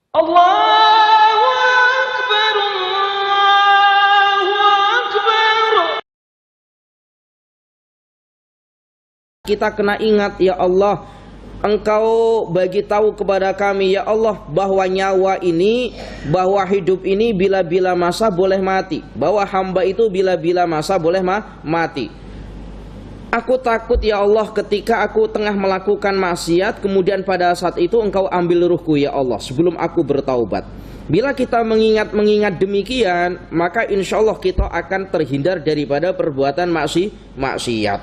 Allahu Akbar, Allahu Akbar. Kita kena ingat, ya Allah, Engkau bagi tahu kepada kami, ya Allah, bahwa nyawa ini, bahwa hidup ini bila-bila masa boleh mati, bahwa hamba itu bila-bila masa boleh mati. Aku takut, ya Allah, ketika aku tengah melakukan maksiat, kemudian pada saat itu Engkau ambil ruhku, ya Allah, sebelum aku bertaubat. Bila kita mengingat demikian, maka insya Allah kita akan terhindar daripada perbuatan maksiat.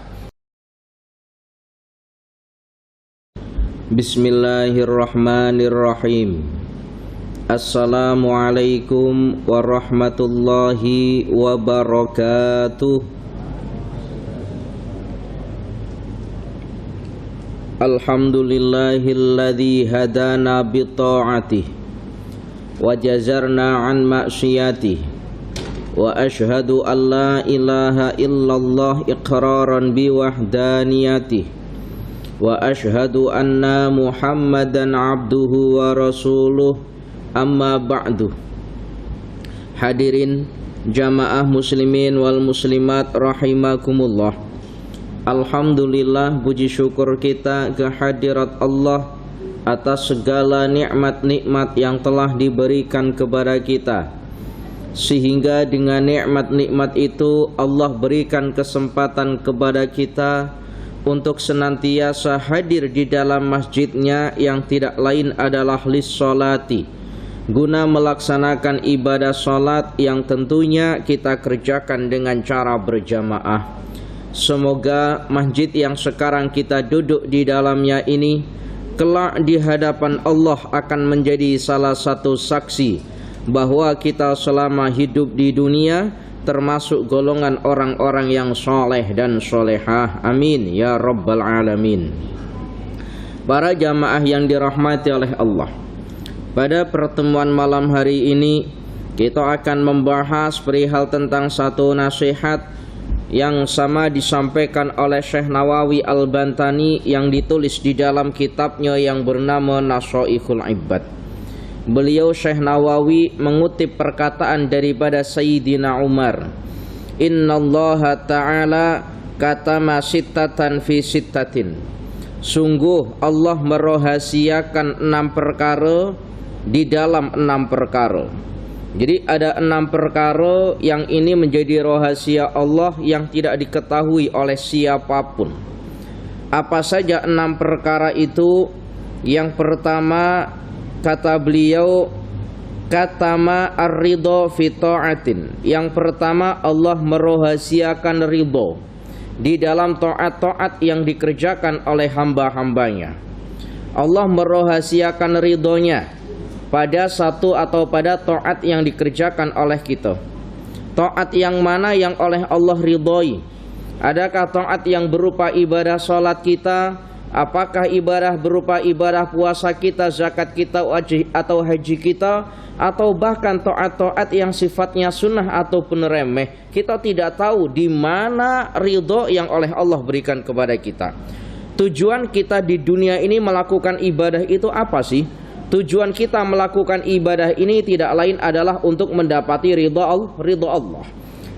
Bismillahirrahmanirrahim. Assalamualaikum warahmatullahi wabarakatuh. Alhamdulillahilladzi hadana bi ta'atihi wa jazarna an ma'siyatihi wa ashhadu an la ilaha illallah iqraran bi wahdaniyatihi wa ashhadu anna Muhammadan abduhu wa rasuluh, amma ba'du. Hadirin jamaah muslimin wal muslimat rahimakumullah. Alhamdulillah, puji syukur kita kehadirat Allah atas segala nikmat-nikmat yang telah diberikan kepada kita, sehingga dengan nikmat-nikmat itu Allah berikan kesempatan kepada kita untuk senantiasa hadir di dalam masjidnya yang tidak lain adalah lis-sholati, guna melaksanakan ibadah sholat yang tentunya kita kerjakan dengan cara berjamaah. Semoga masjid yang sekarang kita duduk di dalamnya ini kelak di hadapan Allah akan menjadi salah satu saksi bahwa kita selama hidup di dunia termasuk golongan orang-orang yang soleh dan solehah. Amin ya rabbal alamin. Para jamaah yang dirahmati oleh Allah, pada pertemuan malam hari ini kita akan membahas perihal tentang satu nasihat yang sama disampaikan oleh Syekh Nawawi Al-Bantani yang ditulis di dalam kitabnya yang bernama Nashaihul Ibad. Beliau Syekh Nawawi mengutip perkataan daripada Sayyidina Umar, Innallaha ta'ala katama sittatan fi sittatin. Sungguh Allah merahasiakan 6 perkara di dalam 6 perkara. Jadi ada 6 perkara yang ini menjadi rahasia Allah yang tidak diketahui oleh siapapun. Apa saja 6 perkara itu? Yang pertama, kata beliau, katama ar-ridha fi ta'atin. Yang pertama, Allah merahasiakan ridha di dalam taat-taat yang dikerjakan oleh hamba-hambanya. Allah merahasiakan ridhonya pada satu atau pada taat yang dikerjakan oleh kita. Taat yang mana yang oleh Allah ridhoi? Adakah taat yang berupa ibadah salat kita? Apakah ibadah berupa ibadah puasa kita, zakat kita, atau haji kita? Atau bahkan taat-taat yang sifatnya sunnah ataupun remeh? Kita tidak tahu di mana ridho yang oleh Allah berikan kepada kita. Tujuan kita di dunia ini melakukan ibadah itu apa sih? Tujuan kita melakukan ibadah ini tidak lain adalah untuk mendapati ridha Allah.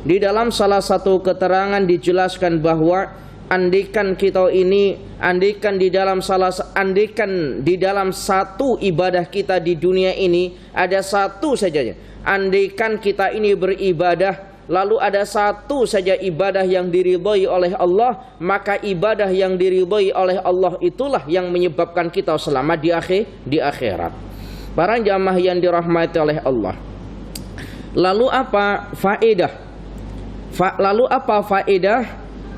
Di dalam salah satu keterangan dijelaskan bahwa andikan di dalam satu ibadah kita di dunia ini ada satu saja. Andikan kita ini beribadah lalu ada satu saja ibadah yang diridhoi oleh Allah, maka ibadah yang diridhoi oleh Allah itulah yang menyebabkan kita selamat di akhirat. Para jamaah yang dirahmati oleh Allah, lalu apa faedah? Lalu apa faedah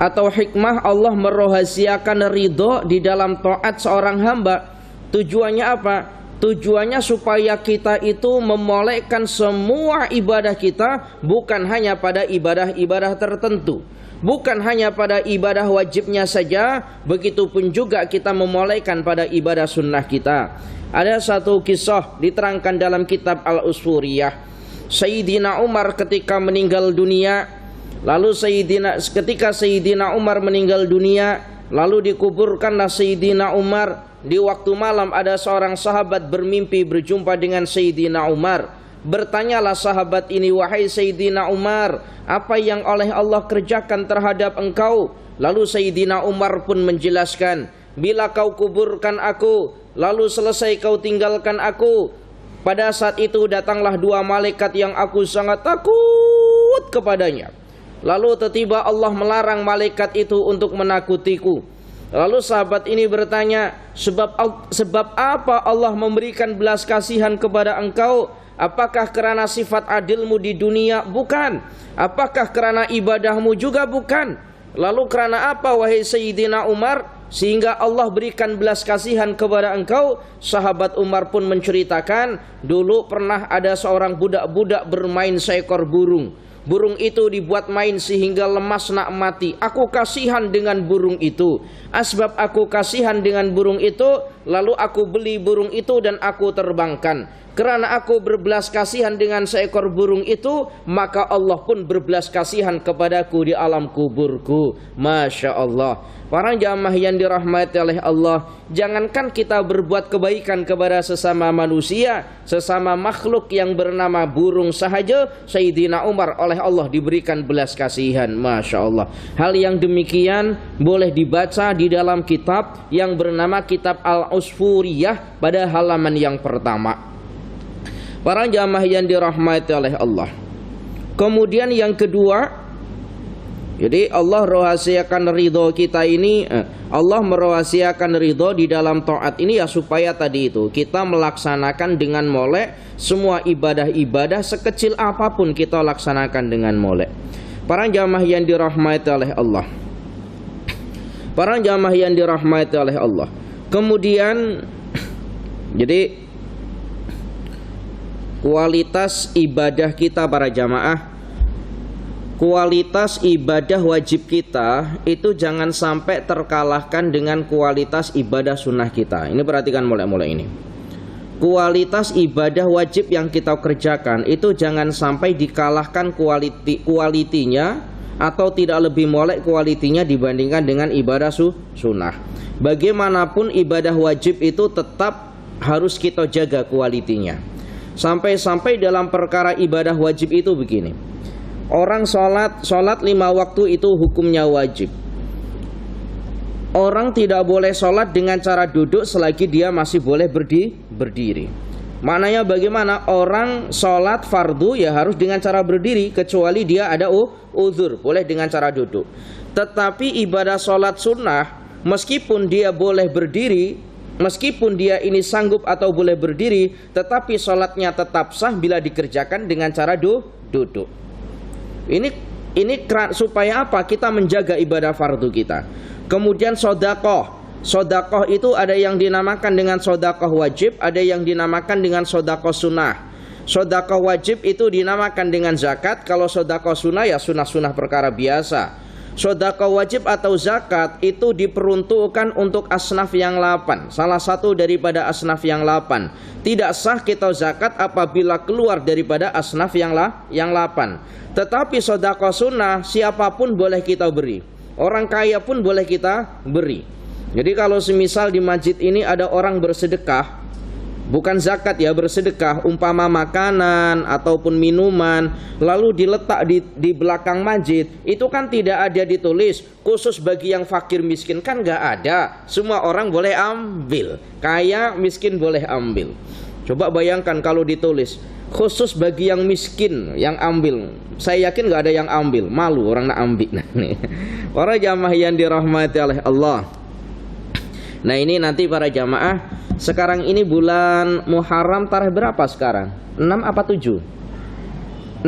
atau hikmah Allah merahasiakan ridho di dalam taat seorang hamba? Tujuannya apa? Tujuannya supaya kita itu memolekkan semua ibadah kita, bukan hanya pada ibadah-ibadah tertentu, bukan hanya pada ibadah wajibnya saja, begitupun juga kita memolekkan pada ibadah sunnah kita. Ada satu kisah diterangkan dalam kitab Al-Usfuriyah. Sayyidina Umar ketika meninggal dunia, lalu ketika Sayyidina Umar meninggal dunia, lalu dikuburkanlah Sayyidina Umar di waktu malam ada seorang sahabat bermimpi berjumpa dengan Sayyidina Umar. Bertanyalah sahabat ini, wahai Sayyidina Umar, apa yang oleh Allah kerjakan terhadap engkau? Lalu Sayyidina Umar pun menjelaskan, bila kau kuburkan aku, lalu selesai kau tinggalkan aku, pada saat itu datanglah dua malaikat yang aku sangat takut kepadanya. Lalu tiba-tiba Allah melarang malaikat itu untuk menakutiku. Lalu sahabat ini bertanya, sebab apa Allah memberikan belas kasihan kepada engkau? Apakah kerana sifat adilmu di dunia? Bukan. Apakah kerana ibadahmu? Juga bukan. Lalu kerana apa wahai Sayyidina Umar sehingga Allah berikan belas kasihan kepada engkau? Sahabat Umar pun menceritakan, dulu pernah ada seorang budak-budak bermain seekor burung. Burung itu dibuat main sehingga lemas nak mati. Aku kasihan dengan burung itu. Asbab aku kasihan dengan burung itu, lalu aku beli burung itu dan aku terbangkan. Kerana aku berbelas kasihan dengan seekor burung itu, maka Allah pun berbelas kasihan kepadaku di alam kuburku. Masya Allah. Para jamaah yang dirahmati oleh Allah, jangankan kita berbuat kebaikan kepada sesama manusia, sesama makhluk yang bernama burung sahaja, Sayyidina Umar oleh Allah diberikan belas kasihan. Masya Allah. Hal yang demikian boleh dibaca di dalam kitab yang bernama Kitab Al-Usfuriyah pada halaman yang pertama. Para jamaah yang dirahmati oleh Allah. Kemudian yang kedua, jadi Allah rahasiakan ridho kita ini, Allah merahasiakan ridho di dalam taat ini ya supaya tadi itu kita melaksanakan dengan molek semua ibadah-ibadah sekecil apapun kita laksanakan dengan molek. Para jamaah yang dirahmati oleh Allah. Para jamaah yang dirahmati oleh Allah. Kemudian jadi kualitas ibadah kita para jamaah, kualitas ibadah wajib kita itu jangan sampai terkalahkan dengan kualitas ibadah sunnah kita. Ini perhatikan mulai-mulai ini. Kualitas ibadah wajib yang kita kerjakan itu jangan sampai dikalahkan kualitinya atau tidak lebih molek kualitinya dibandingkan dengan ibadah sunnah. Bagaimanapun ibadah wajib itu tetap harus kita jaga kualitinya. Sampai-sampai dalam perkara ibadah wajib itu begini. Orang sholat 5 waktu itu hukumnya wajib. Orang tidak boleh sholat dengan cara duduk selagi dia masih boleh berdiri. Maknanya bagaimana? Orang sholat fardu ya harus dengan cara berdiri, kecuali dia ada uzur, boleh dengan cara duduk. Tetapi ibadah sholat sunnah, meskipun dia boleh berdiri, meskipun dia ini sanggup atau boleh berdiri, tetapi sholatnya tetap sah bila dikerjakan dengan cara duduk. Ini supaya apa? Kita menjaga ibadah fardu kita. Kemudian sodakoh. Sodakoh itu ada yang dinamakan dengan sodakoh wajib, ada yang dinamakan dengan sodakoh sunnah. Sodakoh wajib itu dinamakan dengan zakat. Kalau sodakoh sunnah ya sunnah-sunnah perkara biasa. Sedekah wajib atau zakat itu diperuntukkan untuk asnaf yang 8. Salah satu daripada asnaf yang 8. Tidak sah kita zakat apabila keluar daripada asnaf yang 8. Tetapi sedekah sunnah siapapun boleh kita beri. Orang kaya pun boleh kita beri. Jadi kalau semisal di masjid ini ada orang bersedekah, bukan zakat ya, bersedekah, umpama makanan ataupun minuman, lalu diletak di belakang masjid, itu kan tidak ada ditulis khusus bagi yang fakir miskin, kan nggak ada. Semua orang boleh ambil, kaya miskin boleh ambil. Coba bayangkan kalau ditulis khusus bagi yang miskin yang ambil, saya yakin nggak ada yang ambil, malu orang nak ambil. Nah, nih para jamaah yang dirahmati oleh Allah. Nah ini nanti para jamaah, sekarang ini bulan Muharram tarikh berapa sekarang? 6 apa 7? 6.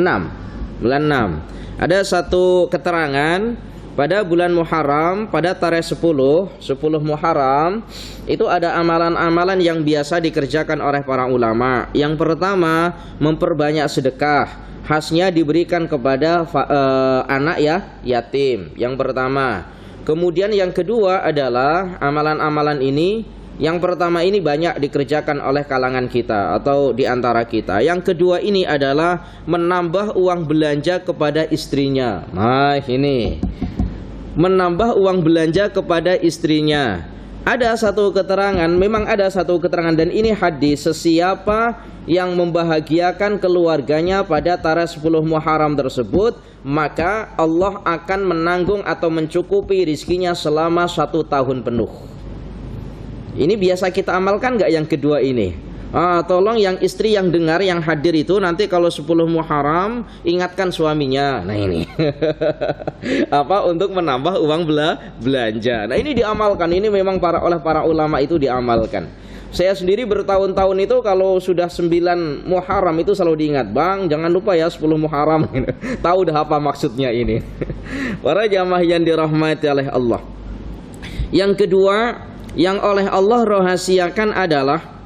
Bulan 6. Ada satu keterangan pada bulan Muharram, pada tarikh 10 Muharram, itu ada amalan-amalan yang biasa dikerjakan oleh para ulama. Yang pertama, memperbanyak sedekah. Khasnya diberikan kepada anak yatim. Yang pertama. Kemudian yang kedua adalah amalan-amalan ini, yang pertama ini banyak dikerjakan oleh kalangan kita atau di antara kita. Yang kedua ini adalah menambah uang belanja kepada istrinya. Nah ini menambah uang belanja kepada istrinya. Ada satu keterangan, memang ada satu keterangan, dan ini hadis, sesiapa yang membahagiakan keluarganya pada tarikh 10 Muharram tersebut, maka Allah akan menanggung atau mencukupi rizkinya selama 1 tahun penuh. Ini biasa kita amalkan nggak yang kedua ini? Tolong yang istri yang dengar, yang hadir itu, nanti kalau 10 Muharram ingatkan suaminya. Nah ini apa, untuk menambah uang belanja. Nah ini diamalkan, ini memang oleh para ulama itu diamalkan. Saya sendiri bertahun-tahun itu kalau sudah 9 Muharram itu selalu diingat, Bang jangan lupa ya 10 Muharram. Tahu dah apa maksudnya ini. Para jamaah yang dirahmati oleh Allah. Yang kedua yang oleh Allah rahasiakan adalah,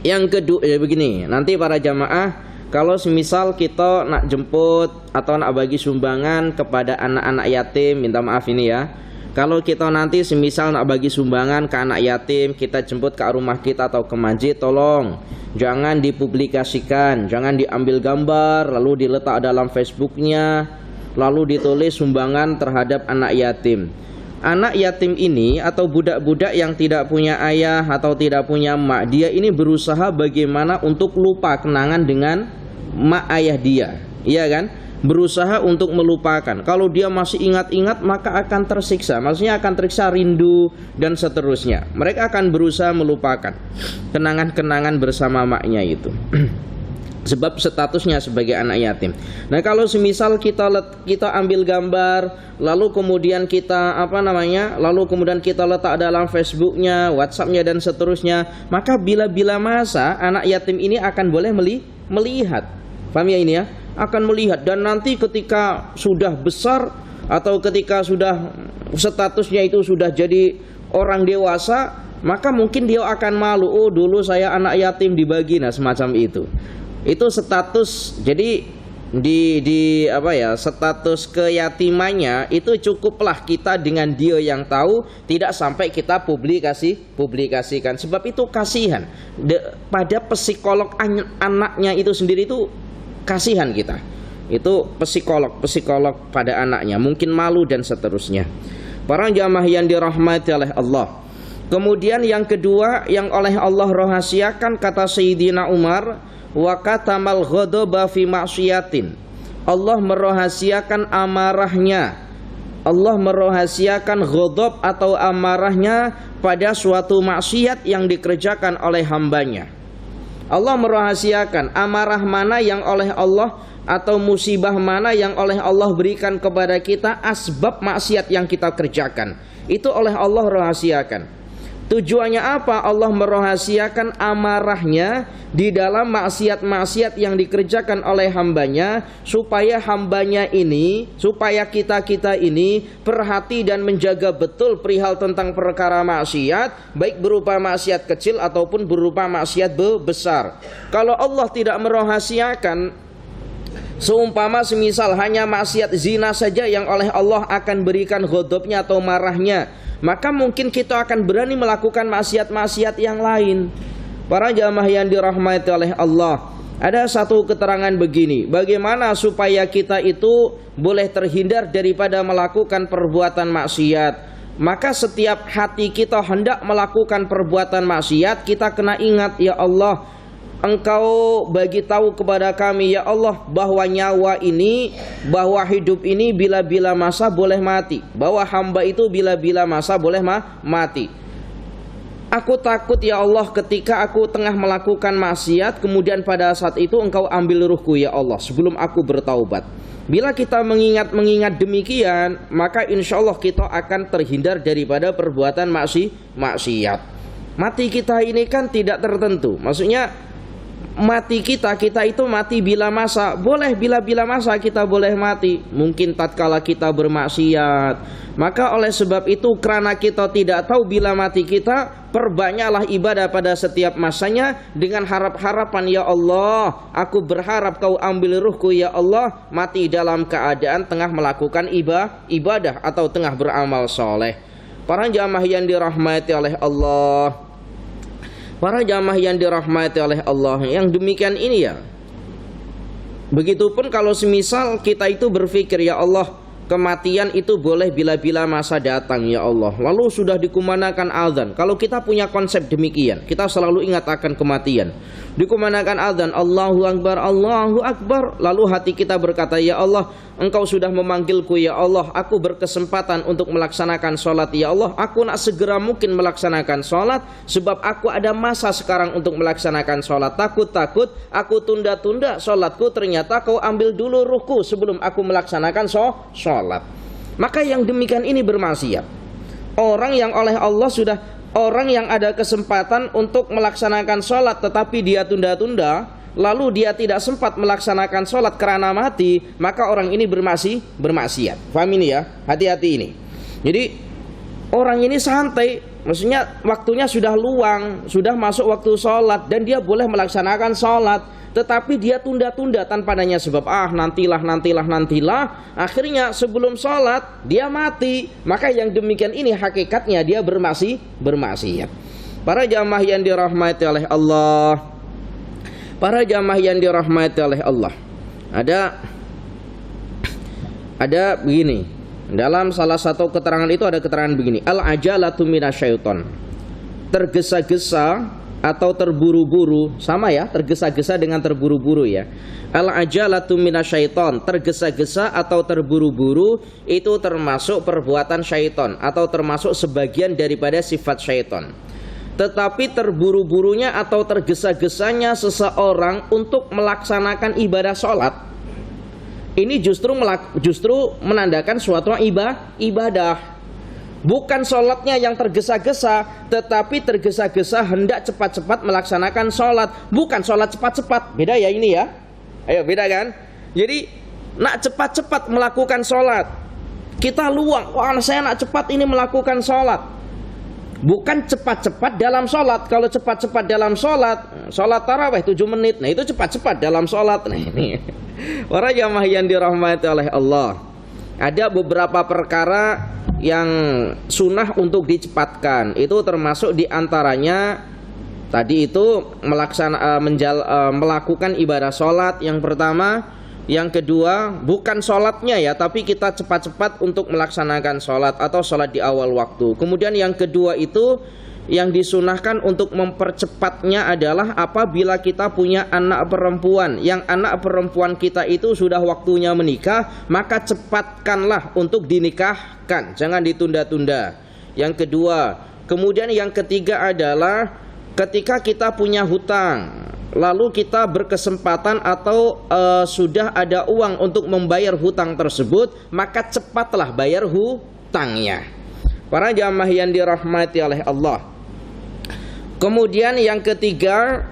yang kedua begini, nanti para jamaah kalau semisal kita nak jemput atau nak bagi sumbangan kepada anak-anak yatim, minta maaf ini ya, kalau kita nanti semisal nak bagi sumbangan ke anak yatim, kita jemput ke rumah kita atau ke masjid, tolong jangan dipublikasikan, jangan diambil gambar lalu diletak dalam Facebooknya, lalu ditulis sumbangan terhadap anak yatim. Anak yatim ini atau budak-budak yang tidak punya ayah atau tidak punya mak, dia ini berusaha bagaimana untuk lupa kenangan dengan mak ayah dia, iya kan? Berusaha untuk melupakan. Kalau dia masih ingat-ingat maka akan tersiksa, maksudnya akan tersiksa rindu dan seterusnya. Mereka akan berusaha melupakan kenangan-kenangan bersama maknya itu. Sebab statusnya sebagai anak yatim. Nah kalau semisal kita ambil gambar, lalu kemudian kita lalu kemudian kita letak dalam Facebooknya, WhatsAppnya dan seterusnya, maka bila-bila masa anak yatim ini akan boleh melihat. Paham ya ini ya? Akan melihat, dan nanti ketika sudah besar atau ketika sudah statusnya itu sudah jadi orang dewasa, maka mungkin dia akan malu, oh dulu saya anak yatim dibagi, nah semacam itu. Itu status, jadi status keyatimannya itu cukuplah kita dengan dia yang tahu, tidak sampai kita publikasikan. Sebab itu kasihan pada psikolog anaknya itu sendiri, itu kasihan kita. Itu psikolog pada anaknya, mungkin malu dan seterusnya. Para jamaah yang dirahmati oleh Allah. Kemudian yang kedua yang oleh Allah rahasiakan, kata Sayyidina Umar, wa katamal ghadaba fi ma'siyatin. Allah merahasiakan amarahnya. Allah merahasiakan ghadab atau amarahnya pada suatu maksiat yang dikerjakan oleh hambanya. Allah merahasiakan amarah mana yang oleh Allah atau musibah mana yang oleh Allah berikan kepada kita, asbab maksiat yang kita kerjakan. Itu oleh Allah rahasiakan. Tujuannya apa? Allah merahasiakan amarahnya di dalam maksiat-maksiat yang dikerjakan oleh hambanya, supaya hambanya ini, supaya kita ini perhati dan menjaga betul perihal tentang perkara maksiat, baik berupa maksiat kecil ataupun berupa maksiat besar. Kalau Allah tidak merahasiakan, seumpama semisal hanya maksiat zina saja yang oleh Allah akan berikan ghadabnya atau marahnya, maka mungkin kita akan berani melakukan maksiat-maksiat yang lain. Para jamaah yang dirahmati oleh Allah, ada satu keterangan begini, bagaimana supaya kita itu boleh terhindar daripada melakukan perbuatan maksiat. Maka setiap hati kita hendak melakukan perbuatan maksiat, kita kena ingat, ya Allah, Engkau bagi tahu kepada kami, ya Allah, bahwa nyawa ini, bahwa hidup ini bila-bila masa boleh mati, bahwa hamba itu bila-bila masa boleh mati. Aku takut, ya Allah, ketika aku tengah melakukan maksiat, kemudian pada saat itu Engkau ambil ruhku, ya Allah, sebelum aku bertaubat. Bila kita mengingat demikian, maka insya Allah kita akan terhindar daripada perbuatan maksiat. Mati kita ini kan tidak tertentu, maksudnya mati kita itu mati bila masa, boleh bila masa kita boleh mati, mungkin tatkala kita bermaksiat. Maka oleh sebab itu, karena kita tidak tahu bila mati kita, perbanyaklah ibadah pada setiap masanya dengan harapan, ya Allah, aku berharap Kau ambil ruhku, ya Allah, mati dalam keadaan tengah melakukan ibadah atau tengah beramal soleh. Para jamaah yang dirahmati oleh Allah, para jamaah yang dirahmati oleh Allah, yang demikian ini ya. Begitupun kalau semisal kita itu berpikir, ya Allah, kematian itu boleh bila-bila masa datang ya Allah. Lalu sudah dikumandangkan azan. Kalau kita punya konsep demikian, kita selalu ingat akan kematian. Dikumandangkan azan, Allahu Akbar, Allahu Akbar. Lalu hati kita berkata, ya Allah, Engkau sudah memanggilku ya Allah. Aku berkesempatan untuk melaksanakan sholat ya Allah. Aku nak segera mungkin melaksanakan sholat, sebab aku ada masa sekarang untuk melaksanakan sholat. Takut-takut aku tunda-tunda sholatku, ternyata Kau ambil dulu ruhku sebelum aku melaksanakan sholat. Maka yang demikian ini bermaksiat. Orang yang oleh Allah sudah, orang yang ada kesempatan untuk melaksanakan sholat tetapi dia tunda-tunda, lalu dia tidak sempat melaksanakan sholat karena mati, maka orang ini bermaksiat. Paham ini ya? Hati-hati ini. Jadi orang ini santai, maksudnya waktunya sudah luang, sudah masuk waktu sholat, dan dia boleh melaksanakan sholat, tetapi dia tunda-tunda tanpa adanya sebab. Nantilah. Akhirnya sebelum sholat dia mati. Maka yang demikian ini hakikatnya dia bermaksiat. Para jamaah yang dirahmati oleh Allah, para jamaah yang dirahmati oleh Allah, ada begini. Dalam salah satu keterangan itu ada keterangan begini: al-ajalatu minasyaiton. Tergesa-gesa atau terburu-buru, sama ya, tergesa-gesa dengan terburu-buru ya. Al-ajalatu minasyaiton, tergesa-gesa atau terburu-buru itu termasuk perbuatan syaiton atau termasuk sebagian daripada sifat syaiton. Tetapi terburu-burunya atau tergesa-gesanya seseorang untuk melaksanakan ibadah sholat, ini justru menandakan suatu ibadah. Bukan sholatnya yang tergesa-gesa, tetapi tergesa-gesa hendak cepat-cepat melaksanakan sholat. Bukan sholat cepat-cepat. Beda ya ini ya. Ayo, beda kan? Jadi nak cepat-cepat melakukan sholat, kita luang, saya nak cepat ini melakukan sholat. Bukan cepat-cepat dalam sholat. Kalau cepat-cepat dalam sholat tarawih 7 menit, nah itu cepat-cepat dalam sholat. Nah ini para jamaah yang dirahmati oleh Allah, ada beberapa perkara yang sunnah untuk dicepatkan. Itu termasuk diantaranya tadi itu melakukan ibadah sholat yang pertama. Yang kedua, bukan sholatnya ya, tapi kita cepat-cepat untuk melaksanakan sholat atau sholat di awal waktu. Kemudian yang kedua itu, yang disunahkan untuk mempercepatnya adalah apabila kita punya anak perempuan, yang anak perempuan kita itu sudah waktunya menikah, maka cepatkanlah untuk dinikahkan, jangan ditunda-tunda. Yang kedua. Kemudian yang ketiga adalah ketika kita punya hutang, lalu kita berkesempatan atau sudah ada uang untuk membayar hutang tersebut, maka cepatlah bayar hutangnya. Para jamaah yang dirahmati oleh Allah. Kemudian yang ketiga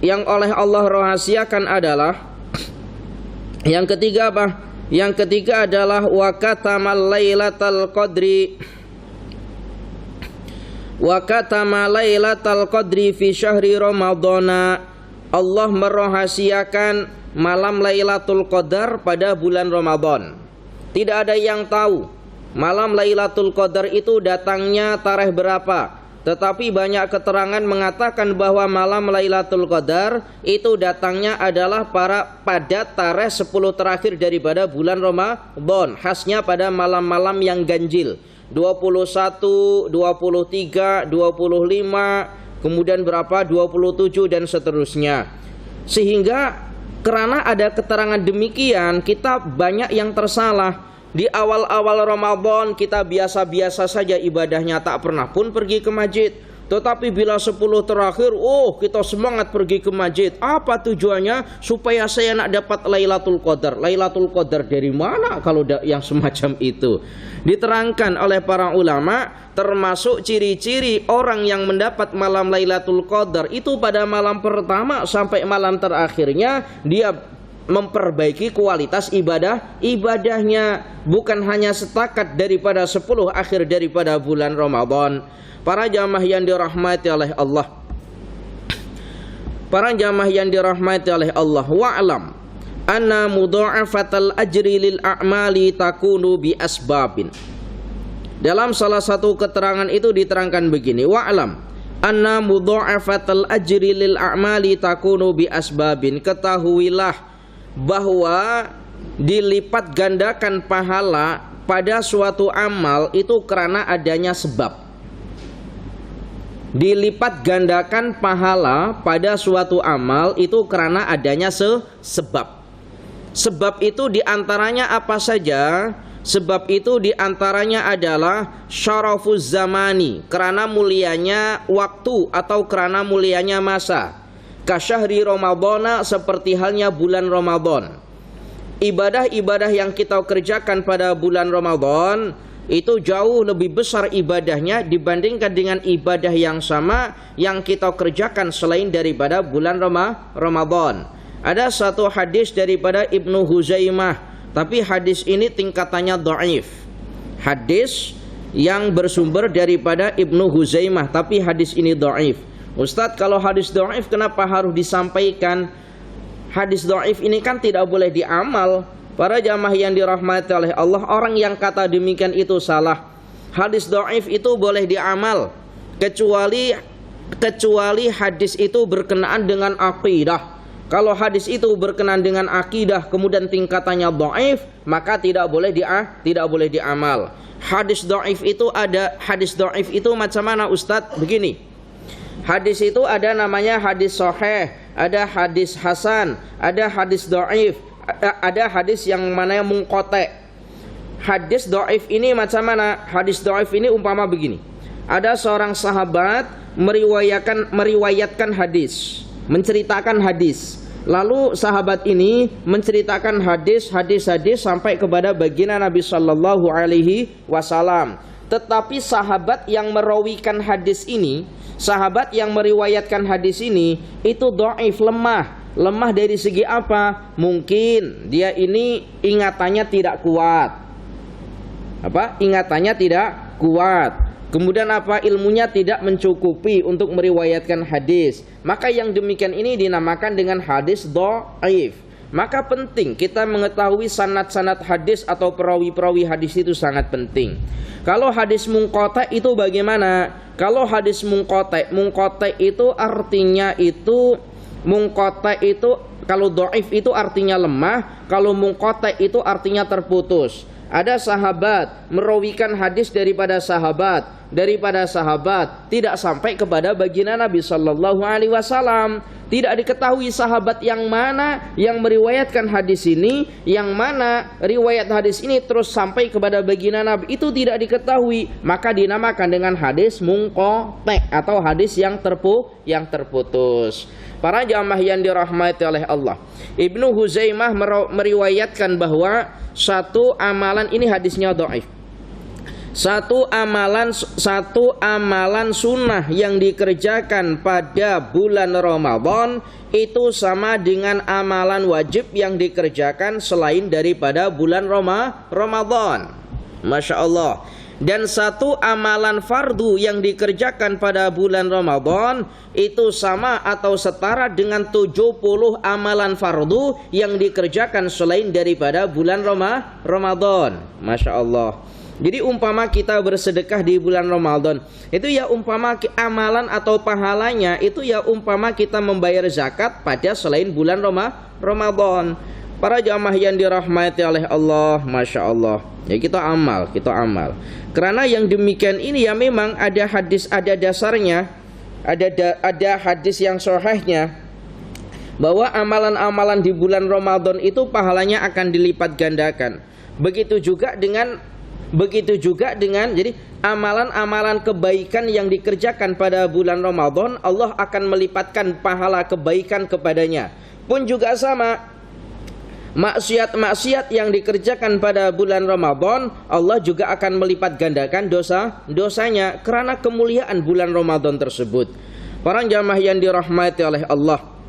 yang oleh Allah rahasiakan adalah, yang ketiga apa? Yang ketiga adalah wa katamal lailatal qadri, wa katamal lailatal qadri fi syahri ramadhana. Allah merahasiakan malam Lailatul Qadar pada bulan Ramadan. Tidak ada yang tahu malam Lailatul Qadar itu datangnya tarikh berapa, tetapi banyak keterangan mengatakan bahwa malam Lailatul Qadar itu datangnya adalah pada tarikh 10 terakhir daripada bulan Ramadan. Khasnya pada malam-malam yang ganjil, 21, 23, 25, kemudian berapa, 27 dan seterusnya. Sehingga karena ada keterangan demikian, kita banyak yang tersalah. Di awal-awal Ramadan kita biasa-biasa saja ibadahnya, tak pernah pun pergi ke masjid. Tetapi bila 10 terakhir, kita semangat pergi ke masjid. Apa tujuannya? Supaya saya nak dapat Lailatul Qadar. Lailatul Qadar dari mana kalau yang semacam itu? Diterangkan oleh para ulama, termasuk ciri-ciri orang yang mendapat malam Lailatul Qadar itu pada malam pertama sampai malam terakhirnya dia memperbaiki kualitas ibadahnya, bukan hanya setakat daripada 10 akhir daripada bulan Ramadan. Para jamaah yang dirahmati oleh Allah, para jamaah yang dirahmati oleh Allah, wa'lam anna mudha'afatal ajri lil a'mali takunu bi asbabin. Dalam salah satu keterangan itu diterangkan begini, wa'lam anna mudha'afatal ajri lil a'mali takunu bi asbabin. Ketahuilah bahwa dilipat gandakan pahala pada suatu amal itu karena adanya sebab. Dilipat gandakan pahala pada suatu amal itu karena adanya sebab. Sebab itu diantaranya apa saja? Sebab itu diantaranya adalah syarafuz zamani, karena mulianya waktu atau karena mulianya masa. Kasyahri Ramadhana, seperti halnya bulan Ramadan. Ibadah-ibadah yang kita kerjakan pada bulan Ramadan itu jauh lebih besar ibadahnya dibandingkan dengan ibadah yang sama yang kita kerjakan selain daripada bulan Ramadan. Ada satu hadis daripada Ibnu Huzaimah, tapi hadis ini tingkatannya dhaif. Hadis yang bersumber daripada Ibnu Huzaimah, tapi hadis ini dhaif. Ustadz, kalau hadis dhaif kenapa harus disampaikan? Hadis dhaif ini kan tidak boleh diamal. Para jamaah yang dirahmati oleh Allah, orang yang kata demikian itu salah. Hadis dhaif itu boleh diamal kecuali hadis itu berkenaan dengan akidah. Kalau hadis itu berkenaan dengan akidah kemudian tingkatannya dhaif, maka tidak boleh diamal. Hadis dhaif itu macam mana Ustadz? Begini. Hadis itu ada namanya hadis sahih, ada hadis hasan, ada hadis dhaif, ada hadis yang mana yang munqati'. Hadis dhaif ini macam mana? Hadis dhaif ini umpama begini. Ada seorang sahabat meriwayatkan hadis, menceritakan hadis. Lalu sahabat ini menceritakan hadis sampai kepada baginda Nabi sallallahu alaihi wasallam. Tetapi sahabat yang merawikan hadis ini, sahabat yang meriwayatkan hadis ini itu dhaif, lemah dari segi apa? Mungkin dia ini ingatannya tidak kuat. Ingatannya tidak kuat. Kemudian ilmunya tidak mencukupi untuk meriwayatkan hadis. Maka yang demikian ini dinamakan dengan hadis dhaif. Maka penting kita mengetahui sanad-sanad hadis atau perawi-perawi hadis itu sangat penting. Kalau hadis munqati' itu bagaimana? Kalau hadis munqati' itu artinya kalau dhaif itu artinya lemah, kalau munqati' itu artinya terputus. Ada sahabat merawikan hadis daripada sahabat tidak sampai kepada baginda Nabi sallallahu alaihi wasallam. Tidak diketahui sahabat yang mana yang meriwayatkan hadis ini, yang mana riwayat hadis ini terus sampai kepada baginda Nabi, itu tidak diketahui, maka dinamakan dengan hadis munqati' atau hadis yang terputus. Para jamaah yang dirahmati oleh Allah, Ibnu Huzaimah meriwayatkan bahwa satu amalan, ini hadisnya dhaif, satu amalan sunnah yang dikerjakan pada bulan Ramadan itu sama dengan amalan wajib yang dikerjakan selain daripada bulan Ramadan. Masya Allah. Dan satu amalan fardu yang dikerjakan pada bulan Ramadan itu sama atau setara dengan 70 amalan fardu yang dikerjakan selain daripada bulan Ramadan. Masya Allah. Jadi umpama kita bersedekah di bulan Ramadan, itu ya umpama amalan atau pahalanya itu ya umpama kita membayar zakat pada selain bulan Ramadan. Para jamaah yang dirahmati oleh Allah, Masya Allah, ya kita amal. Karena yang demikian ini ya memang ada hadis, ada dasarnya, ada hadis yang sahihnya bahwa amalan-amalan di bulan Ramadan itu pahalanya akan dilipat gandakan. Begitu juga dengan jadi amalan-amalan kebaikan yang dikerjakan pada bulan Ramadan, Allah akan melipatkan pahala kebaikan kepadanya. Pun juga sama, maksiat-maksiat yang dikerjakan pada bulan Ramadan, Allah juga akan melipat gandakan dosanya karena kemuliaan bulan Ramadan tersebut. Para jamaah yang dirahmati oleh Allah,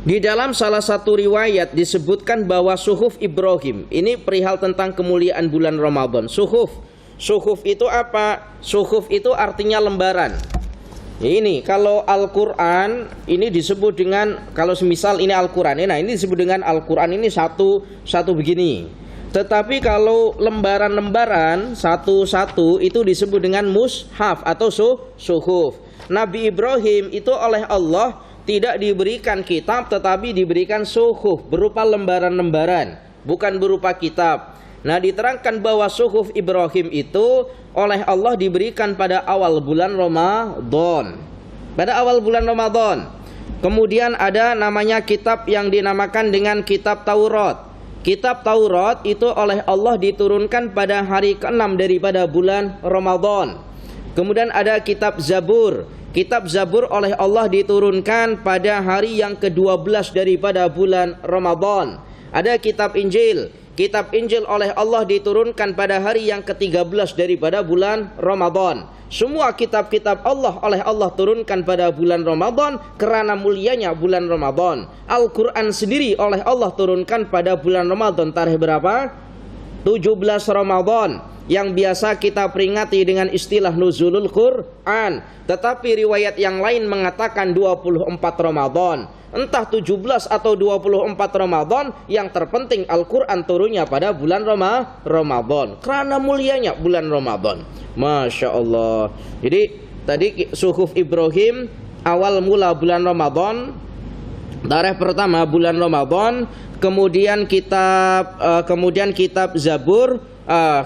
di dalam salah satu riwayat disebutkan bahwa suhuf Ibrahim, ini perihal tentang kemuliaan bulan Ramadan. Suhuf itu apa? Suhuf itu artinya lembaran. Ini kalau Al-Quran ini disebut dengan, kalau semisal ini Al-Quran, nah ini disebut dengan Al-Quran ini satu begini. Tetapi kalau lembaran-lembaran satu-satu itu disebut dengan mushaf atau suhuf. Nabi Ibrahim itu oleh Allah tidak diberikan kitab tetapi diberikan suhuf berupa lembaran-lembaran. bukan berupa kitab. Nah, diterangkan bahwa suhuf Ibrahim itu oleh Allah diberikan pada awal bulan Ramadan. Pada awal bulan Ramadan. Kemudian ada namanya kitab yang dinamakan dengan kitab Taurat. Kitab Taurat itu oleh Allah diturunkan pada hari ke-6 daripada bulan Ramadan. Kemudian ada kitab Zabur. Kitab Zabur oleh Allah diturunkan pada hari yang ke-12 daripada bulan Ramadan. Ada kitab Injil. Kitab Injil oleh Allah diturunkan pada hari yang ke-13 daripada bulan Ramadan. Semua kitab-kitab Allah oleh Allah turunkan pada bulan Ramadan karena mulianya bulan Ramadan. Al-Quran sendiri oleh Allah turunkan pada bulan Ramadan. Tarikh berapa? 17 Ramadan, yang biasa kita peringati dengan istilah nuzulul Quran. Tetapi riwayat yang lain mengatakan 24 Ramadan. Entah 17 atau 24 Ramadan, yang terpenting Al-Quran turunnya pada bulan Ramadan. Karena mulianya bulan Ramadan. Masya Allah. Jadi tadi suhuf Ibrahim awal mula bulan Ramadan, tarikh pertama bulan Ramadan. Kemudian kitab Zabur,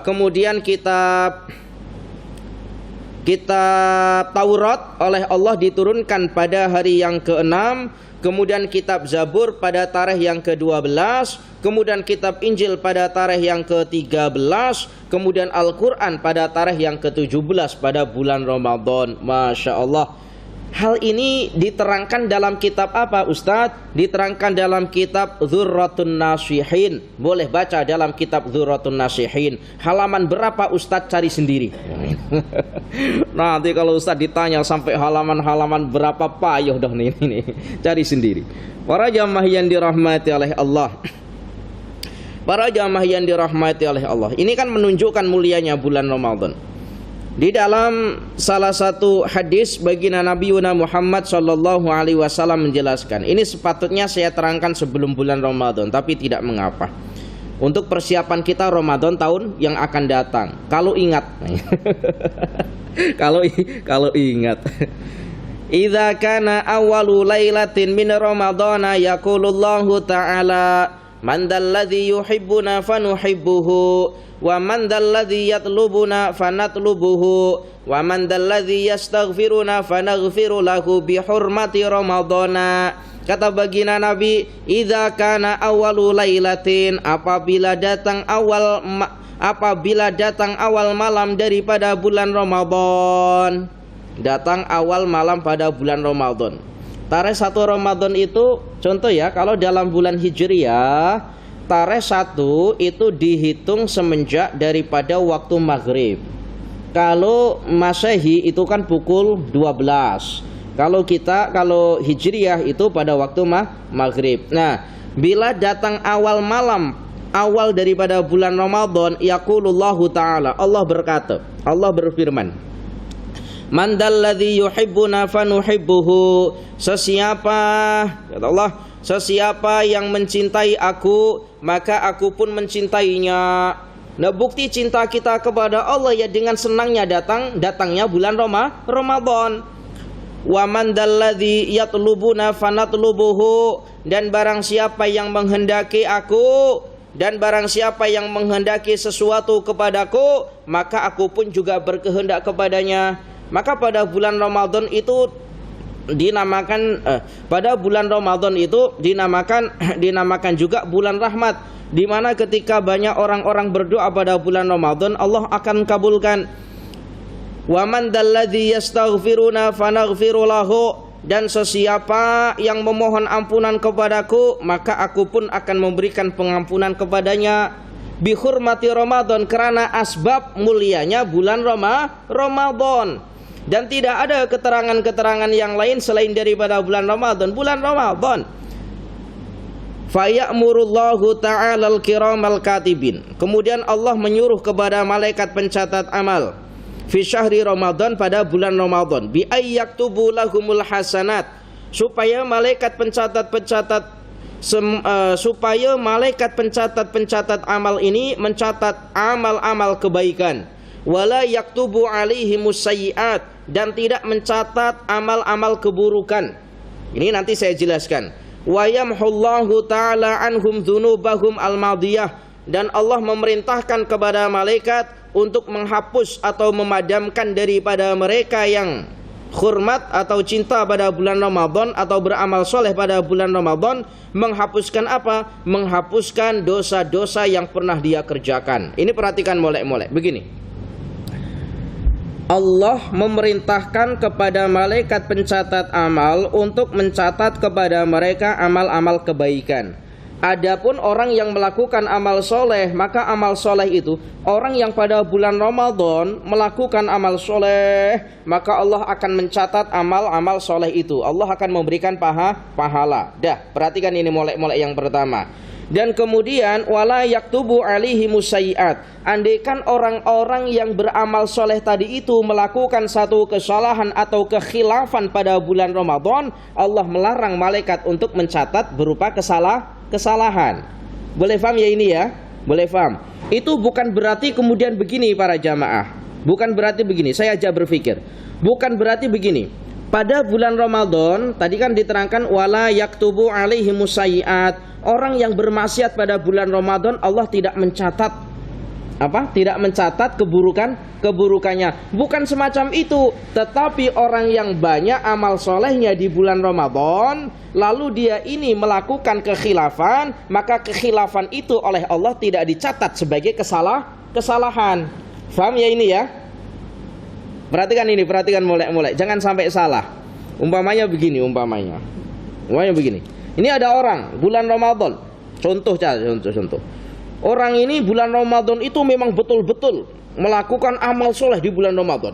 kemudian kitab Taurat oleh Allah diturunkan pada hari yang ke-6. Kemudian kitab Zabur pada tarikh yang ke-12, kemudian kitab Injil pada tarikh yang ke-13, kemudian Al-Quran pada tarikh yang ke-17 pada bulan Ramadan. Masya Allah. Hal ini diterangkan dalam kitab apa, Ustadz? Diterangkan dalam kitab Dzurratun Nasihin. Boleh baca dalam kitab Dzurratun Nasihin. Halaman berapa, Ustadz? Cari sendiri. Nanti kalau Ustadz ditanya sampai halaman-halaman berapa, payah dah nih. Cari sendiri. Para jamaah yang dirahmati oleh Allah. Para jamaah yang dirahmati oleh Allah. Ini kan menunjukkan mulianya bulan Ramadan. Di dalam salah satu hadis baginda Nabi Muhammad sallallahu alaihi wasallam menjelaskan, ini sepatutnya saya terangkan sebelum bulan Ramadan, tapi tidak mengapa. Untuk persiapan kita Ramadan tahun yang akan datang. Kalau ingat. kalau ingat. Idza kana awwalu lailatin min ramadhana yaqulullahu ta'ala man dalladzi yuhibbuna fanuhibbuhu wa man dalladzi yatlubuna fanatlubuhu wa man dalladzi yastaghfiruna fanaghfiru lahu bi hurmati ramadhana. Kata baginda Nabi, idza kana awwalu lailatin, apabila datang awal malam daripada bulan Ramadan. Datang awal malam pada bulan Ramadan. Tarikh 1 Ramadan itu contoh ya, kalau dalam bulan Hijriah tarikh 1 itu dihitung semenjak daripada waktu maghrib. Kalau Masehi itu kan pukul 12. Kalau Hijriah itu pada waktu maghrib. Nah, bila datang awal malam, awal daripada bulan Ramadan, yaqulullahu ta'ala, Allah berkata, Allah berfirman, man dalladzi yuhibbuna fanuhibbuhu, kata Allah, sesiapa yang mencintai aku, maka aku pun mencintainya. Nah, bukti cinta kita kepada Allah ya dengan senangnya datangnya bulan Ramadan. Wa man dalladzi yatlubuna fanatlubuhu, dan barang siapa yang menghendaki aku, dan barang siapa yang menghendaki sesuatu kepadaku, maka aku pun juga berkehendak kepadanya. Maka pada bulan Ramadan itu dinamakan dinamakan juga bulan rahmat, di mana ketika banyak orang-orang berdoa pada bulan Ramadan, Allah akan kabulkan. Wa man dalladzi yastaghfiruna fanaghfiru lahu, dan sesiapa yang memohon ampunan kepadaku, maka aku pun akan memberikan pengampunan kepadanya. Bi hurmati Ramadan, karena asbab mulianya bulan Ramadan. Dan tidak ada keterangan-keterangan yang lain selain daripada bulan Ramadan. Faya'murullahu ta'ala al-kiramal katibin. Kemudian Allah menyuruh kepada malaikat pencatat amal fi syahri Ramadan, pada bulan Ramadan, bi ayyaktubu lahumul hasanat, supaya malaikat pencatat amal ini mencatat amal-amal kebaikan, wala yaktubu alaihimus sayyiat, dan tidak mencatat amal-amal keburukan. Ini nanti saya jelaskan. wa yamhullahu ta'ala anhum dzunubahum al-madiyah, dan Allah memerintahkan kepada malaikat untuk menghapus atau memadamkan daripada mereka yang hormat atau cinta pada bulan Ramadan atau beramal soleh pada bulan Ramadan, menghapuskan apa? Menghapuskan dosa-dosa yang pernah dia kerjakan. Ini perhatikan molek-molek. Begini, Allah memerintahkan kepada malaikat pencatat amal untuk mencatat kepada mereka amal-amal kebaikan. Adapun orang yang melakukan amal soleh, maka amal soleh itu, orang yang pada bulan Ramadan melakukan amal soleh, maka Allah akan mencatat amal-amal soleh itu. Allah akan memberikan pahala. Dah, perhatikan ini molek-molek yang pertama. Dan kemudian wala yaktubu alihi musayyi'at. Andaikan orang-orang yang beramal soleh tadi itu melakukan satu kesalahan atau kekhilafan pada bulan Ramadan, Allah melarang malaikat untuk mencatat berupa kesalahan. Boleh paham ya ini ya? Boleh paham. Itu bukan berarti kemudian begini para jamaah. Bukan berarti begini, saya aja berpikir. Bukan berarti begini. Pada bulan Ramadan tadi kan diterangkan wala yaktubu alaihi musayyi'at. Orang yang bermaksiat pada bulan Ramadan Allah tidak mencatat apa? Tidak mencatat keburukannya. Bukan semacam itu, tetapi orang yang banyak amal solehnya di bulan Ramadan, lalu dia ini melakukan kekhilafan, maka kekhilafan itu oleh Allah tidak dicatat sebagai kesalahan. Faham ya ini ya? Perhatikan ini, perhatikan molek-molek, jangan sampai salah. Umpamanya begini. Ini ada orang bulan Ramadan, contoh. Orang ini bulan Ramadan itu memang betul-betul melakukan amal soleh di bulan Ramadan.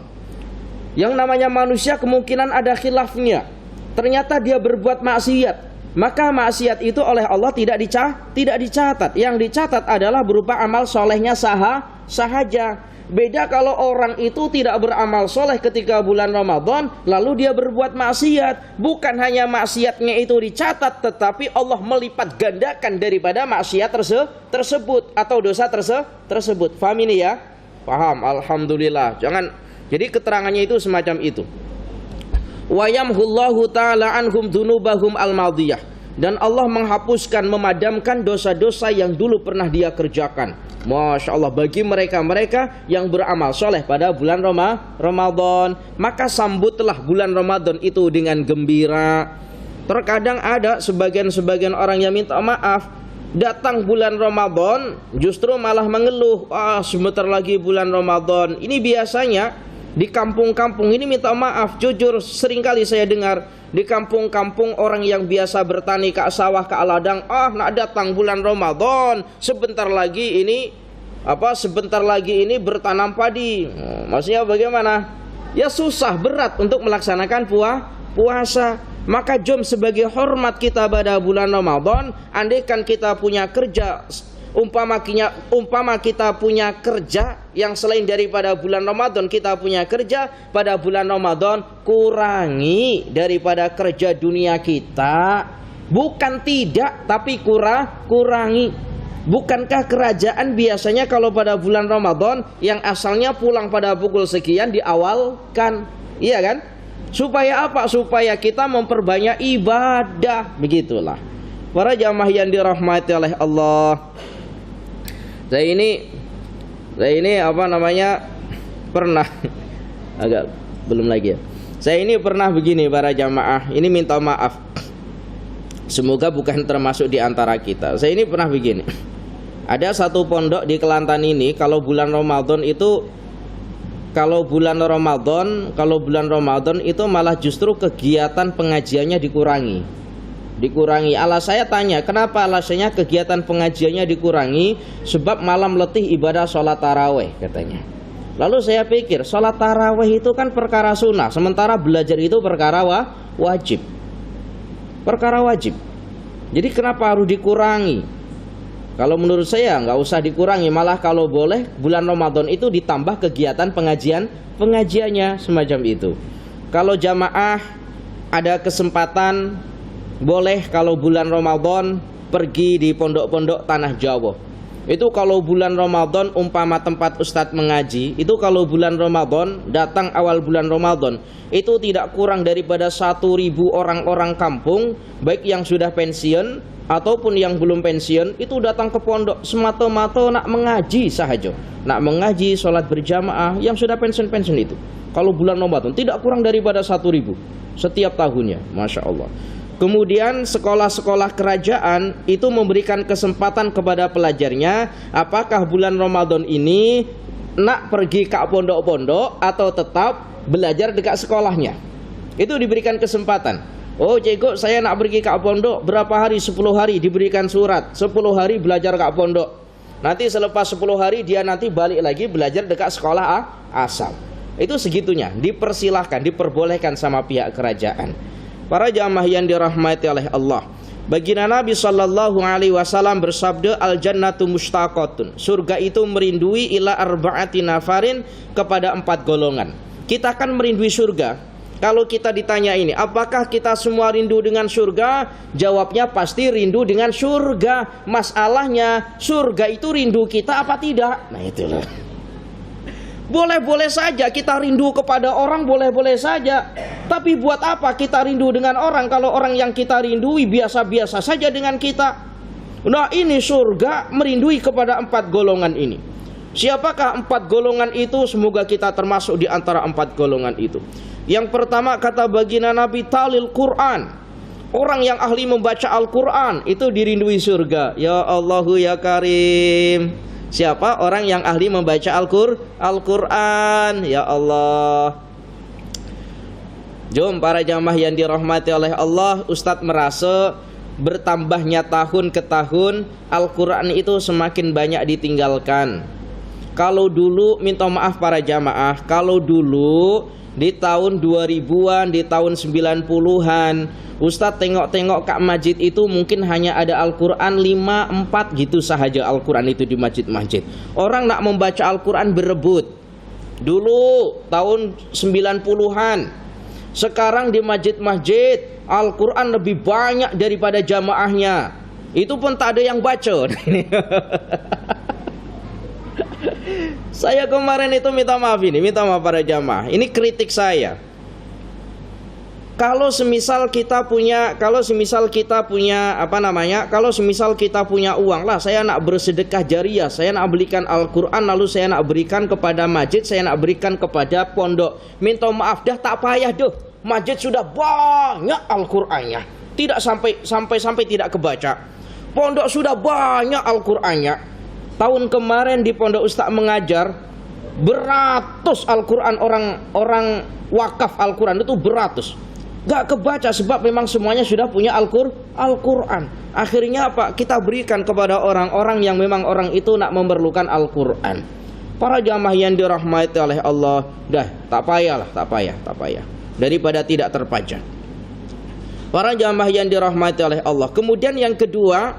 Yang namanya manusia kemungkinan ada khilafnya. Ternyata dia berbuat maksiat, maka maksiat itu oleh Allah tidak dicatat. Yang dicatat adalah berupa amal solehnya sahaja. Beda kalau orang itu tidak beramal soleh ketika bulan Ramadan, lalu dia berbuat maksiat. Bukan hanya maksiatnya itu dicatat, tetapi Allah melipat gandakan daripada maksiat tersebut atau dosa tersebut. Paham ini ya? Paham, alhamdulillah. Jadi keterangannya itu semacam itu. Wa yamhullahu ta'ala anhum dzunubahum al-madiyah. Dan Allah menghapuskan, memadamkan dosa-dosa yang dulu pernah dia kerjakan. Masya Allah, bagi mereka-mereka yang beramal soleh pada bulan Ramadan, maka sambutlah bulan Ramadan itu dengan gembira. Terkadang ada sebagian orang yang minta maaf, datang bulan Ramadan justru malah mengeluh, sebentar lagi bulan Ramadan. Ini biasanya di kampung-kampung ini, minta maaf, jujur seringkali saya dengar di kampung-kampung orang yang biasa bertani ke sawah, ke ladang, nak datang bulan Ramadan, sebentar lagi ini bertanam padi. Maksudnya bagaimana? Ya susah, berat untuk melaksanakan puasa. Maka jom sebagai hormat kita pada bulan Ramadan, andaikan kita punya kerja, umpama kita punya kerja yang selain daripada bulan Ramadan, kita punya kerja pada bulan Ramadan, kurangi daripada kerja dunia kita. Bukan tidak, tapi kurangi. Bukankah kerajaan biasanya kalau pada bulan Ramadan yang asalnya pulang pada pukul sekian diawalkan, iya kan? Supaya apa? Supaya kita memperbanyak ibadah. Begitulah para jamaah yang dirahmati oleh Allah. Saya ini pernah agak belum lagi ya. Saya ini pernah begini para jamaah, ini minta maaf. Semoga bukan termasuk di antara kita. Saya ini pernah begini. Ada satu pondok di Kelantan ini, kalau bulan Ramadan itu malah justru kegiatan pengajiannya dikurangi. Saya tanya, kenapa alasannya kegiatan pengajiannya dikurangi? Sebab malam letih ibadah sholat taraweh katanya. Lalu saya pikir, sholat taraweh itu kan perkara sunnah, sementara belajar itu perkara wajib. Jadi kenapa harus dikurangi? Kalau menurut saya nggak usah dikurangi, malah kalau boleh bulan Ramadan itu ditambah kegiatan pengajiannya semacam itu. Kalau jamaah ada kesempatan, boleh kalau bulan Ramadan pergi di pondok-pondok tanah Jawa. Itu kalau bulan Ramadan umpama tempat Ustadz mengaji, itu kalau bulan Ramadan, datang awal bulan Ramadan, itu tidak kurang daripada 1.000 orang-orang kampung, baik yang sudah pensiun ataupun yang belum pensiun, itu datang ke pondok semata-mata nak mengaji sahaja, nak mengaji, sholat berjamaah, yang sudah pensiun-pensiun itu. Kalau bulan Ramadan tidak kurang daripada 1.000 setiap tahunnya, Masya Allah. Kemudian sekolah-sekolah kerajaan itu memberikan kesempatan kepada pelajarnya, apakah bulan Ramadan ini nak pergi ke pondok-pondok atau tetap belajar dekat sekolahnya. Itu diberikan kesempatan. Oh cikgu, saya nak pergi ke pondok berapa hari? 10 hari diberikan surat, 10 hari belajar ke pondok. Nanti selepas 10 hari dia nanti balik lagi belajar dekat sekolah asal. Itu segitunya, dipersilahkan, diperbolehkan sama pihak kerajaan. Para jamaah yang dirahmati oleh Allah, baginda Nabi sallallahu alaihi wasallam bersabda, al jannatu mushtaqatun, surga itu merindui ila arba'ati nafarin, kepada 4 golongan. Kita akan merindui surga. Kalau kita ditanya ini, apakah kita semua rindu dengan surga? Jawabnya pasti rindu dengan surga. Masalahnya, surga itu rindu kita apa tidak? Nah itulah. Boleh-boleh saja kita rindu kepada orang, boleh-boleh saja. Tapi buat apa kita rindu dengan orang kalau orang yang kita rindui biasa-biasa saja dengan kita? Nah ini surga merindui kepada 4 golongan ini. Siapakah 4 golongan itu? Semoga kita termasuk di antara 4 golongan itu. Yang pertama kata baginda Nabi, talil Quran. Orang yang ahli membaca Al-Quran itu dirindui surga. Ya Allahu ya Karim. Siapa orang yang ahli membaca Al-Quran? Ya Allah. Jom para jamaah yang dirahmati oleh Allah, Ustadz merasa bertambahnya tahun ke tahun Al-Quran itu semakin banyak ditinggalkan. Kalau dulu, minta maaf para jamaah, kalau dulu di tahun 2000-an, di tahun 90-an, Ustadz tengok-tengok Kak Masjid itu mungkin hanya ada Al-Quran 5-4 gitu sahaja Al-Quran itu di masjid-masjid. Orang nak membaca Al-Quran berebut. Dulu tahun 90-an. Sekarang di masjid-masjid Al-Quran lebih banyak daripada jamaahnya. Itu pun tak ada yang baca. Saya kemarin itu minta maaf para jamaah. Ini kritik saya. Kalau semisal kita punya uang lah, saya nak bersedekah jariah, saya nak belikan Al-Quran, lalu saya nak berikan kepada masjid, saya nak berikan kepada pondok. Minta maaf dah, tak payah dah. Masjid sudah banyak Al-Qurannya, tidak sampai tidak kebaca. Pondok sudah banyak Al-Qurannya. Tahun kemarin di pondok Ustaz mengajar, beratus Al-Quran, orang wakaf Al-Quran itu beratus. Gak kebaca sebab memang semuanya sudah punya Al-Quran. Akhirnya apa? Kita berikan kepada orang-orang yang memang orang itu nak memerlukan Al-Quran. Para jamaah yang dirahmati oleh Allah, dah tak payah. Daripada tidak terpajang. Para jamaah yang dirahmati oleh Allah. Kemudian yang kedua,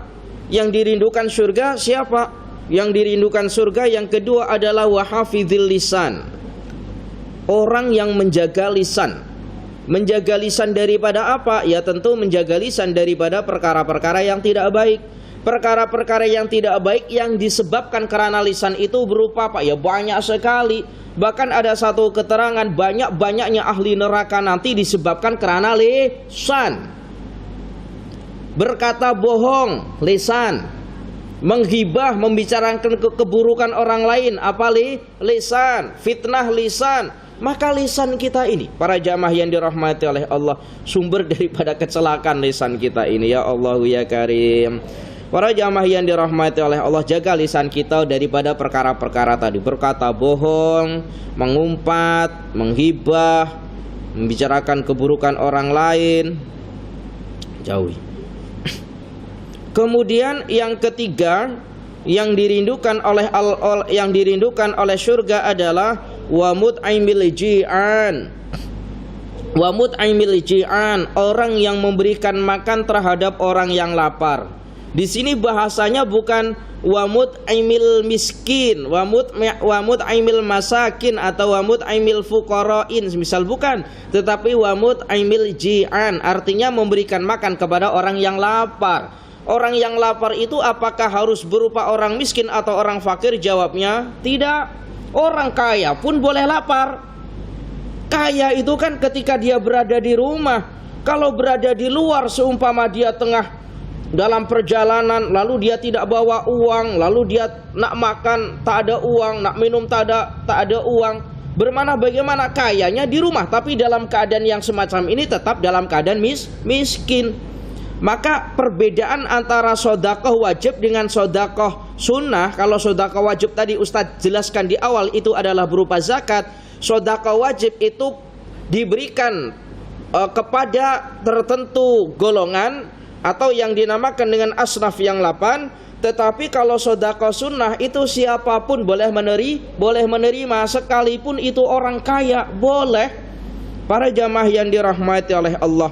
yang dirindukan surga siapa? Yang dirindukan surga yang kedua adalah wahafidhil lisan. Orang yang menjaga lisan. Menjaga lisan daripada apa? Ya tentu menjaga lisan daripada perkara-perkara yang tidak baik. Perkara-perkara yang tidak baik yang disebabkan karena lisan itu berupa apa? Ya banyak sekali. Bahkan ada satu keterangan, banyak-banyaknya ahli neraka nanti disebabkan karena lisan. Berkata bohong, lisan. Menghibah, membicarakan keburukan orang lain, apa lisan. Fitnah, lisan. Maka lisan kita ini, para jamaah yang dirahmati oleh Allah, sumber daripada kecelakaan lisan kita ini. Ya Allah ya Karim. Para jamaah yang dirahmati oleh Allah, jaga lisan kita daripada perkara-perkara tadi. Berkata bohong, mengumpat, menghibah, membicarakan keburukan orang lain. Jauhi. Kemudian yang ketiga, yang dirindukan oleh surga adalah wa mut'imil ji'an. Wa mut'imil ji'an, orang yang memberikan makan terhadap orang yang lapar. Di sini bahasanya bukan wa mut'imil miskin, wa mut'imil masakin atau wa mut'imil fuqara'in, misal bukan, tetapi wa mut'imil ji'an, artinya memberikan makan kepada orang yang lapar. orang yang lapar itu apakah harus berupa orang miskin atau orang fakir? Jawabnya tidak. Orang kaya pun boleh lapar. Kaya itu kan ketika dia berada di rumah. Kalau berada di luar, seumpama dia tengah dalam perjalanan, lalu dia tidak bawa uang, lalu dia nak makan tak ada uang, nak minum tak ada uang, bagaimana kayanya di rumah, tapi dalam keadaan yang semacam ini tetap dalam keadaan miskin. Maka perbedaan antara sedekah wajib dengan sedekah sunnah, kalau sedekah wajib tadi Ustadz jelaskan di awal itu adalah berupa zakat. Sedekah wajib itu diberikan kepada tertentu golongan atau yang dinamakan dengan asnaf yang 8. Tetapi kalau sedekah sunnah itu siapapun boleh menerima, sekalipun itu orang kaya boleh. Para jamaah yang dirahmati oleh Allah,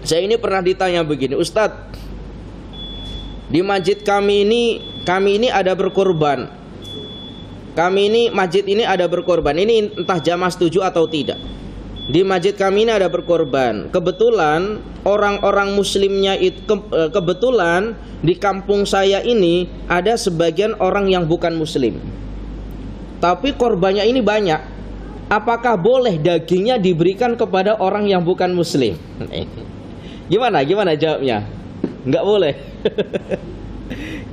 saya ini pernah ditanya begini, Ustadz, di masjid kami ini ada berkorban. Masjid ini ada berkorban. Ini entah jamaah setuju atau tidak. Di masjid kami ini ada berkorban. Kebetulan orang-orang muslimnya itu kebetulan di kampung saya ini ada sebagian orang yang bukan muslim. Tapi korbannya ini banyak. Apakah boleh dagingnya diberikan kepada orang yang bukan muslim? Gimana jawabnya? Enggak boleh.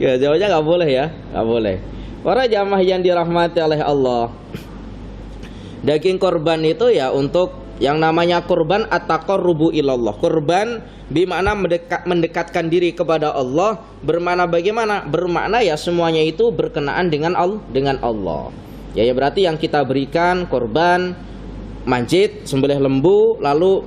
Ya, jawabnya enggak boleh ya, enggak boleh. Para jamaah yang dirahmati oleh Allah, daging korban itu ya untuk yang namanya korban at-taqarrubu ilallah. Korban bermakna mendekatkan diri kepada Allah. Bermakna bagaimana? Bermakna ya semuanya itu berkenaan dengan Allah. Ya berarti yang kita berikan korban, manjit, sembelih lembu. Lalu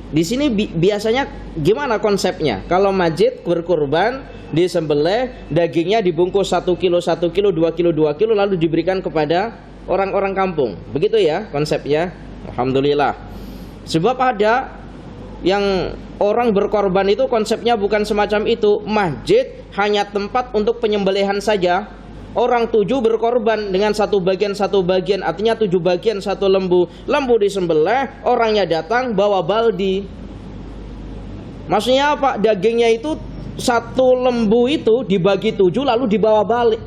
di sini biasanya gimana konsepnya? Kalau manjit berkorban, disembelih, dagingnya dibungkus 1 kilo, 1 kilo, 2 kilo, 2 kilo, lalu diberikan kepada orang-orang kampung. Begitu ya konsepnya. Alhamdulillah. Sebab ada yang orang berkorban itu konsepnya bukan semacam itu. Masjid hanya tempat untuk penyembelihan saja. Orang 7 berkorban dengan satu bagian, artinya 7 bagian 1 lembu. Lembu disembelih, orangnya datang bawa baldi. Maksudnya apa? Dagingnya itu 1 lembu itu dibagi 7 lalu dibawa balik.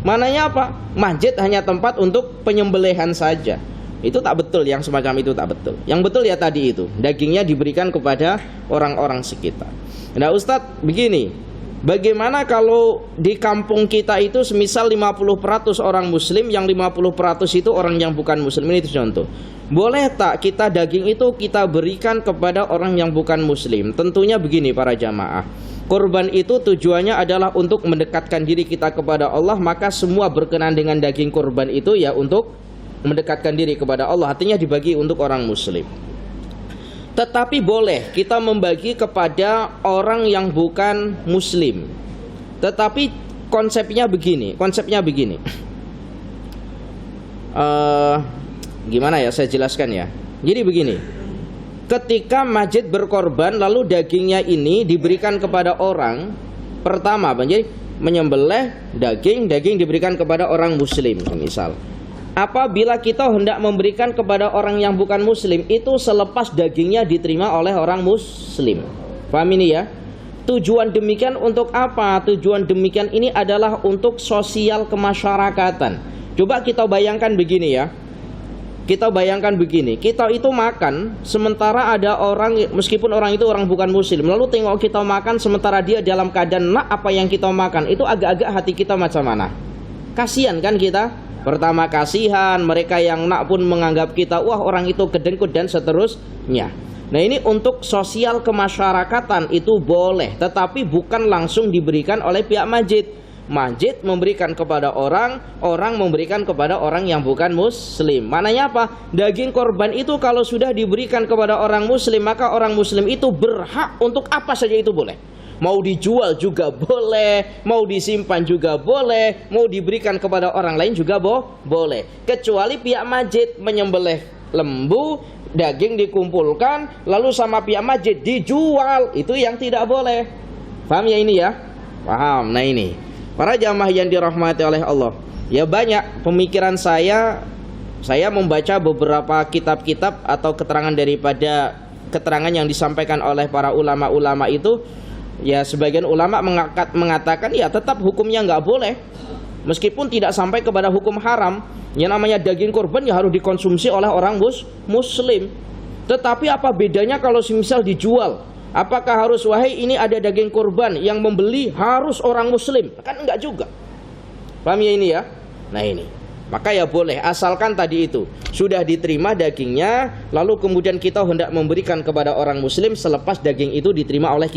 Mananya apa? Masjid hanya tempat untuk penyembelihan saja. Itu tak betul, yang semacam itu tak betul. Yang betul ya tadi itu, dagingnya diberikan kepada orang-orang sekitar. Nah Ustadz begini, bagaimana kalau di kampung kita itu semisal 50% orang muslim, yang 50% itu orang yang bukan muslim. Ini contoh. Boleh tak kita daging itu kita berikan kepada orang yang bukan muslim? Tentunya begini para jamaah, korban itu tujuannya adalah untuk mendekatkan diri kita kepada Allah. Maka semua berkenaan dengan daging korban itu ya untuk mendekatkan diri kepada Allah, artinya dibagi untuk orang muslim. Tetapi boleh kita membagi kepada orang yang bukan muslim. Tetapi konsepnya begini. Gimana ya saya jelaskan ya. Jadi begini, ketika masjid berkorban lalu dagingnya ini diberikan kepada orang, pertama jadi menyembelih daging diberikan kepada orang muslim misal. Apabila kita hendak memberikan kepada orang yang bukan muslim, itu selepas dagingnya diterima oleh orang muslim. Paham ini ya? Tujuan demikian untuk apa? Tujuan demikian ini adalah untuk sosial kemasyarakatan. Coba kita bayangkan begini ya. Kita itu makan, sementara ada orang, meskipun orang itu orang bukan muslim, lalu tengok kita makan, sementara dia dalam keadaan nak apa yang kita makan, itu agak-agak hati kita macam mana? Kasihan kan kita? Pertama kasihan, mereka yang nak pun menganggap kita wah orang itu kedengkut dan seterusnya. Nah ini untuk sosial kemasyarakatan itu boleh, tetapi bukan langsung diberikan oleh pihak masjid. Masjid memberikan kepada orang, orang memberikan kepada orang yang bukan muslim. Maknanya apa? Daging korban itu kalau sudah diberikan kepada orang muslim, maka orang muslim itu berhak untuk apa saja itu boleh. Mau dijual juga boleh, mau disimpan juga boleh, mau diberikan kepada orang lain juga boleh. Kecuali pihak masjid menyembelih lembu, daging dikumpulkan, lalu sama pihak masjid dijual, itu yang tidak boleh. Paham ya ini ya? Paham. Nah ini, para jamaah yang dirahmati oleh Allah, ya banyak pemikiran saya membaca beberapa kitab-kitab atau keterangan daripada keterangan yang disampaikan oleh para ulama-ulama itu. Ya sebagian ulama mengatakan ya tetap hukumnya nggak boleh, meskipun tidak sampai kepada hukum haram. Yang namanya daging kurban ya harus dikonsumsi oleh orang muslim. Tetapi apa bedanya kalau misal dijual? Apakah harus wahai ini ada daging kurban yang membeli harus orang muslim? Kan enggak juga. Paham ya ini ya? Nah ini. Maka ya boleh asalkan tadi itu sudah diterima dagingnya, lalu kemudian kita hendak memberikan kepada orang muslim selepas daging itu diterima oleh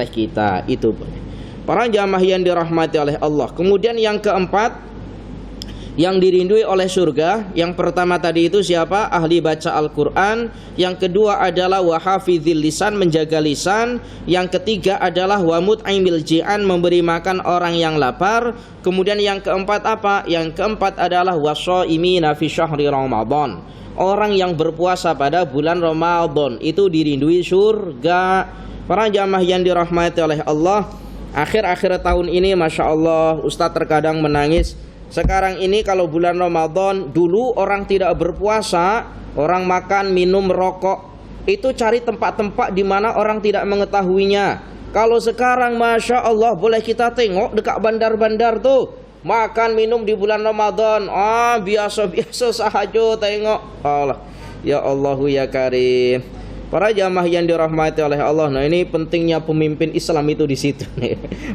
kita. Itu boleh. Para jamaah yang dirahmati oleh Allah. Kemudian yang keempat, yang dirindui oleh surga. Yang pertama tadi itu siapa? Ahli baca Al-Quran. Yang kedua adalah wahafizil lisan, menjaga lisan. Yang ketiga adalah wamut'imil ji'an, memberi makan orang yang lapar. Kemudian yang keempat apa? Yang keempat adalah washaimina fi syahri Ramadan, orang yang berpuasa pada bulan Ramadan. Itu dirindui surga. Para jamaah yang dirahmati oleh Allah, akhir-akhir tahun ini Masya Allah Ustadz terkadang menangis. Sekarang ini kalau bulan Ramadan, dulu orang tidak berpuasa, orang makan, minum, rokok, itu cari tempat-tempat di mana orang tidak mengetahuinya. Kalau sekarang Masya Allah boleh kita tengok dekat bandar-bandar tuh, makan, minum di bulan Ramadan. Biasa-biasa sahaja tengok. Allah, ya Allahu ya Karim. Para jamaah yang dirahmati oleh Allah. Nah ini pentingnya pemimpin Islam itu di situ.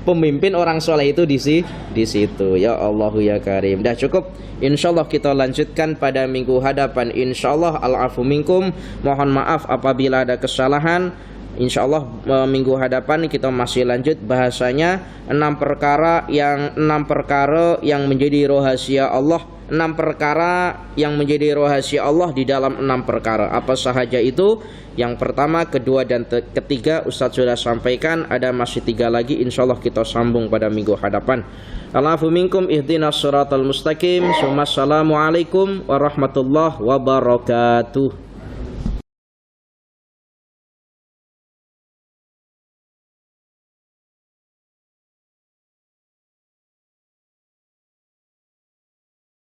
Pemimpin orang soleh itu di situ. Ya Allahu ya Karim. Dah cukup. Insyaallah kita lanjutkan pada minggu hadapan. Insyaallah al-afu minkum. Mohon maaf apabila ada kesalahan. Insyaallah minggu hadapan kita masih lanjut bahasanya 6 perkara yang menjadi rahasia Allah. 6 perkara yang menjadi rahasia Allah di dalam 6 perkara. Apa sahaja itu? Yang pertama, kedua, dan ketiga Ustadz sudah sampaikan. Ada masih 3 lagi, insyaallah kita sambung pada minggu hadapan. Allahu minkum ihdinas siratal mustaqim. Assalamualaikum warahmatullahi wabarakatuh.